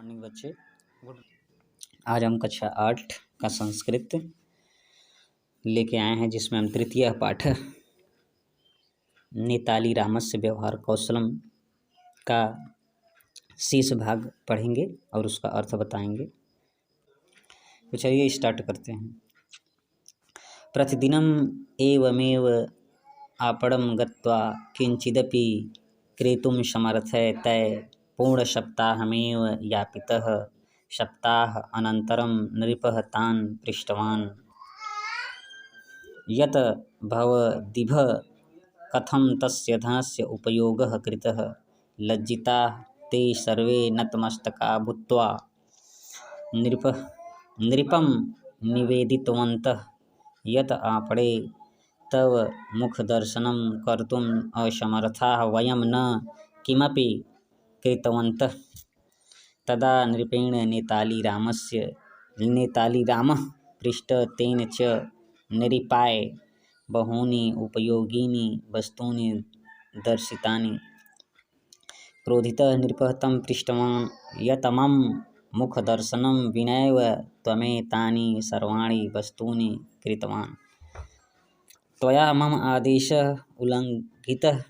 Morning बच्चे। आज हम कक्षा 8 का संस्कृत लेके आए हैं, जिसमें हम तृतीय पाठ नेताली रामस्य व्यवहार कौशलम का शेष भाग पढ़ेंगे और उसका अर्थ बताएंगे। तो चलिए स्टार्ट करते हैं। प्रतिदिनम एवमेव आपणं गत्वा किंचिदपि क्रेतुं समर्थयते पूर्णसप्ताहमेव यापितः। सप्ताह अनन्तरं नृपः तान् पृष्टवान् यत् भवद्भिः कथं तस्य धनस्य उपयोगः कृतः। लज्जिताः ते सर्वे नतमस्तका भूत्वा नृपं निवेदितवन्तः यत् आपणे तव मुखदर्शनं कर्तुम् असमर्थाः वयं न किमपि कृतवन्तः। तदा नृपेण नेतालीरामः पृष्ट तेन च नृपाय बहूनि उपयोगीनि वस्तूनि दर्शितानि। क्रोधितः नृपः तं पृष्टवान् यत् मम मुखदर्शनं विनैव त्वमेतानि सर्वाणि वस्तूनि कृतवान्। त्वया मम आदेशः उल्लङ्घितः।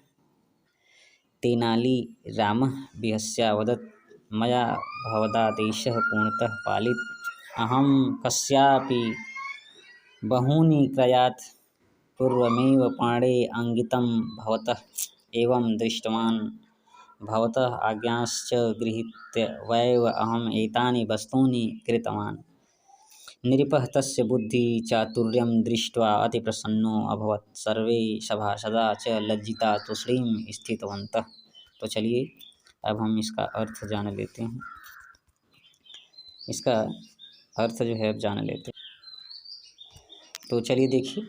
तेनालीरामः विहस्यावदत् मया भवदादेशः पूर्णतः पालितः। अहं कस्यापि बहूनि क्रयात् पूर्वमेव पाणे अङ्कितं भवतः एवं दृष्टवान्। भवतः आज्ञाश्च गृहीत्वैव अहम् एतानि वस्तूनि कृतवान्। नृपः तस्य बुद्धिचातुर्यं दृष्ट्वा अतिप्रसन्नो अभवत्। सर्वे सभासदाः च लज्जिता तूष्णीं स्थितवन्तः। तो चलिए अब हम इसका अर्थ जान लेते हैं। इसका अर्थ जो है अब जान लेते हैं। तो चलिए देखिए,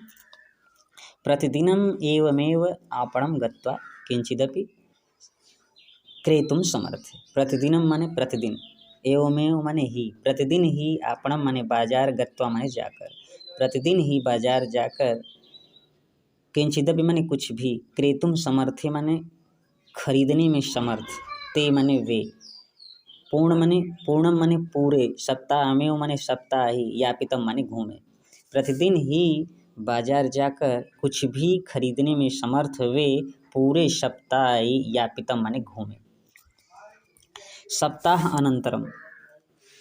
प्रतिदिनम एवमेव आपणं गत्वा किंचिदपि क्रेतुं समर्थ। प्रतिदिनम माने प्रतिदिन, एवमेव माने ही, प्रतिदिन ही, आपणं माने बाजार, गत्वा माने जाकर, प्रतिदिन ही बाजार जाकर, किंचिदपि माने कुछ भी, क्रेतुम समर्थे माने खरीदने में समर्थ, ते माने वे, पूर्णम माने पूरे, सप्ताहमेव माने सप्ताह ही, यापितम माने घूमे। प्रतिदिन ही बाजार जाकर कुछ भी खरीदने में समर्थ वे पूरे सप्ताह ही, यापितम माने घूमे। सप्ताह अनंतरम,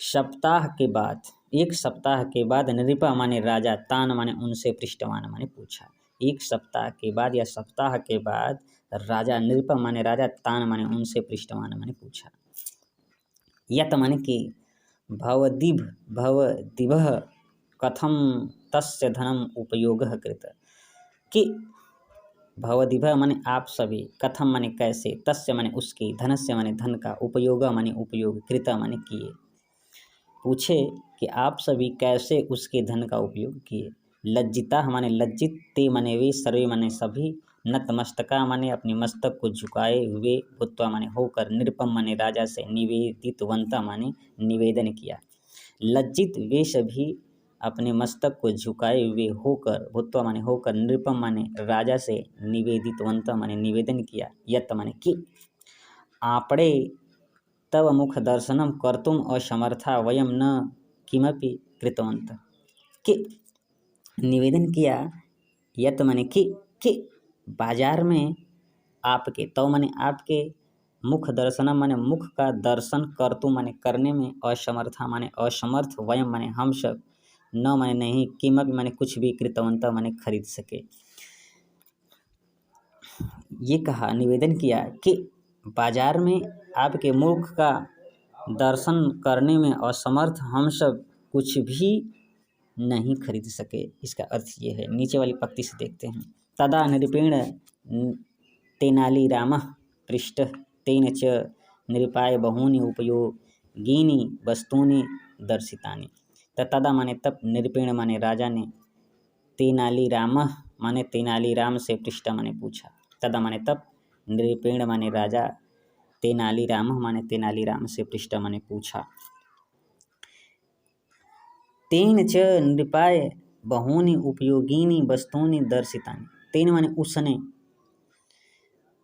सप्ताह के बाद, एक सप्ताह के बाद, नृप माने राजा, तान माने उनसे, पृष्ठवान माने पूछा। एक सप्ताह के बाद या सप्ताह के बाद राजा, नृप माने राजा, तान माने उनसे, पृष्ठवान माने पूछा। यत माने कि भवद्भिः कथं तस्य धनम उपयोगः कृतः। कि भवद्भिः माने आप सभी, कथम माने कैसे, तस्य माने उसके, धनस्य माने धन का, उपयोग माने उपयोग, कृत माने किए। पूछे कि आप सभी कैसे उसके धन का उपयोग किए। लज्जिता माने लज्जित, ते माने वे, सर्वे माने सभी, नतमस्तका माने अपने मस्तक को झुकाए हुए, भूत्वा माने होकर, नृपम माने राजा से, निवेदितवंत माने निवेदन किया। लज्जित वे सभी अपने मस्तक को झुकाए हुए होकर, भूत्वा माने होकर, नृपम माने राजा से, निवेदितवंत माने निवेदन किया। यत माने कि आपणे तव मुख दर्शनम कर्तुम असमर्था वयम न किमपि कृतवन्तः। कि निवेदन किया, यत माने कि बाजार में आपके, तव माने आपके, मुख दर्शनम माने मुख का दर्शन, कर्तुम माने करने में, असमर्था माने असमर्थ, वयम माने हम सब, न माने नहीं, किमपि माने कुछ भी, कृतवंत माने खरीद सके। ये कहा, निवेदन किया कि बाजार में आपके मुख का दर्शन करने में असमर्थ हम सब कुछ भी नहीं खरीद सके। इसका अर्थ ये है। नीचे वाली पंक्ति से देखते हैं। तदा नृपेण तेनालीरामः पृष्टः तेन च नृपाय बहूनि उपयोगीनि वस्तूनि दर्शितानि। तदा माने तब, नृपेण माने राजा ने, तेनालीरामः माने तेनालीराम से, पृष्ठ माने पूछा। तदा माने तब, नृपेण माने राजा, तेनालीरामः माने तेनालीराम से, पृष्ठ माने पूछा। तेन च नृपाय बहूनि उपयोगीनि वस्तूनि दर्शितानि। तेन माने उसने,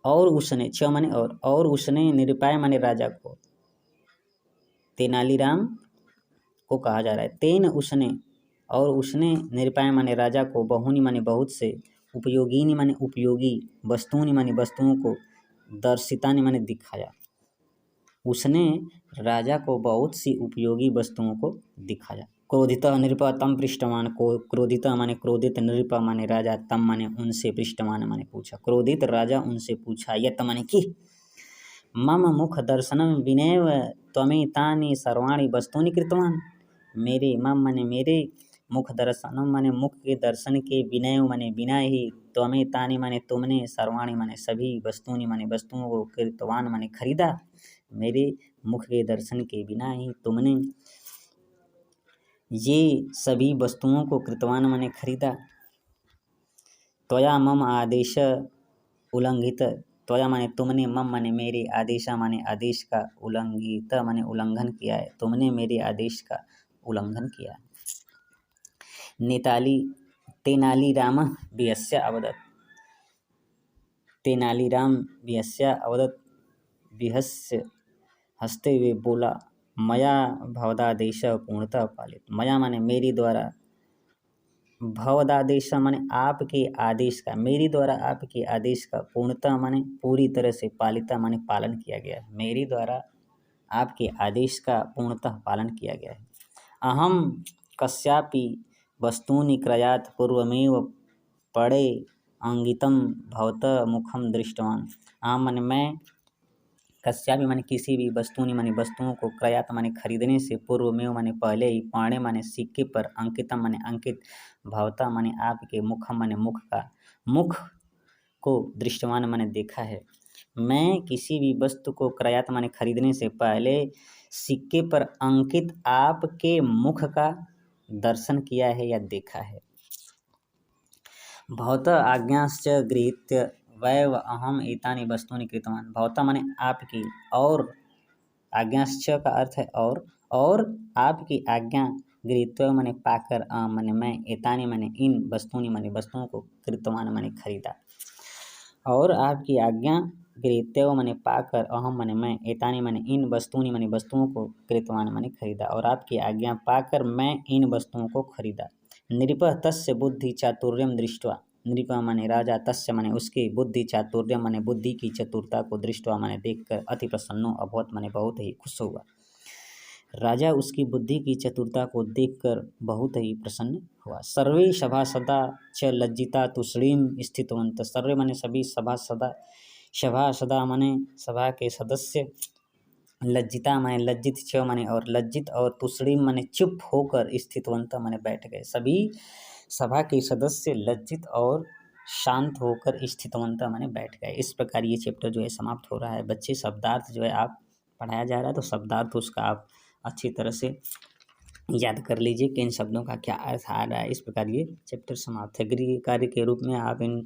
और उसने, च माने और उसने, नृपाय माने राजा को, तेनालीराम को कहा जा रहा है। तेन उसने, और उसने निरुपाय माने राजा को, बहुनी माने बहुत से, उपयोगिनी माने उपयोगी, वस्तुनि माने वस्तुओं को, दर्शितानि माने दिखाया। उसने राजा को बहुत सी उपयोगी वस्तुओं को दिखाया। क्रोधितः नृपः तम पृष्ठवान को, क्रोधितः माने क्रोधित, नृपः माने राजा, तम माने उनसे, पृष्ठवान माने पूछा। क्रोधित राजा उनसे पूछा, यत् माने कि, मम मुख दर्शनम विनैव त्वमेतानि सर्वाणि वस्तूनि कृतवान। मेरे मम माने मेरे, मुख दर्शनम माने मुख के दर्शन के, विनैव माने बिना ही, त्वमेतानि माने तुमने, सर्वाणि माने सभी, वस्तूनि माने वस्तुओं को, कृतवान माने खरीदा। मेरे मुख के दर्शन के बिना ही तुमने ये सभी वस्तुओं को, कृतवान माने खरीदा। त्वया मम आदेश उल्लंघित, त्वया माने तुमने, मम माने मेरे, आदेशा माने आदेश का, उल्लंघित माने उल्लंघन किया है, तुमने मेरे आदेश का उल्लंघन किया है। तेनालीराम बिहस्य अवदत्, तेनालीराम बिहस्य अवदत्, बिहस्य हंसते हुए बोला, मया भवदादेश पूर्णतः पालित। मया माने मेरे द्वारा, भवदादेश माने आपके आदेश का, मेरे द्वारा आपके आदेश का, पूर्णतः माने पूरी तरह से, पालिता माने पालन किया गया है। मेरे द्वारा आपके आदेश का पूर्णतः पालन किया गया है। अहम कस्यापि वस्तूनि क्रयात् पूर्वमेव पड़े अंगितम भवतः मुखम दृष्टवान। अहम माने मैं, कस्यापि माने किसी भी, वस्तुनि माने वस्तुओं को, क्रयात माने खरीदने से, पूर्व में माने पहले ही, पाणे माने सिक्के पर, अंकितम माने अंकित, भवता माने आपके, मुखम माने मुख का, मुख को, दृष्टवान माने देखा है। मैं किसी भी वस्तु को क्रयात माने खरीदने से पहले सिक्के पर अंकित आपके मुख का दर्शन किया है या देखा है। भवतः आज्ञाश्च गृहीत्य वैव अहम एतानि वस्तूनि कृतवान। भवतः माने आपकी, और आज्ञाश्च का अर्थ है और आपकी आज्ञा, गृहीत्य माने पाकर, माने मैं, एतानि माने इन, वस्तूनि माने वस्तुओं को, कृतवान माने खरीदा। और आपकी आज्ञा, गृहीत्य माने पाकर, अहम माने मैं, एतानि माने इन, वस्तूनि माने वस्तुओं को, कृतवान माने खरीदा। और आपकी आज्ञा पाकर मैं इन वस्तुओं को खरीदा। नृपः तस्य बुद्धि चातुर्यम दृष्ट्वा, नृपः माने राजा, तस्य माने उसके, बुद्धि चातुर्यम माने बुद्धि की चतुरता को, दृष्ट्वा माने देखकर, अति प्रसन्नो अभवत माने बहुत ही खुश हुआ। राजा उसकी बुद्धि की चतुरता को देखकर बहुत ही प्रसन्न हुआ। सर्वे सभासदा च लज्जिता तुष्णीम स्थितवन्तः। सर्वे माने सभी, सभासदा, सभासदा माने सभा के सदस्य, लज्जिता माने लज्जित, च माने और लज्जित, और तुष्णीम माने चुप होकर, स्थितवंत माने बैठ गए। सभी सभा के सदस्य लज्जित और शांत होकर, स्थितवंत माने बैठ गए। इस प्रकार ये चैप्टर जो है समाप्त हो रहा है। बच्चे शब्दार्थ जो है आप पढ़ाया जा रहा है, तो शब्दार्थ उसका आप अच्छी तरह से याद कर लीजिए कि इन शब्दों का क्या अर्थ आ रहा है। इस प्रकार ये चैप्टर समाप्त है। गृह कार्य के रूप में आप इन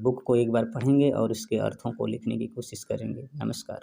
बुक को एक बार पढ़ेंगे और उसके अर्थों को लिखने की कोशिश करेंगे। नमस्कार।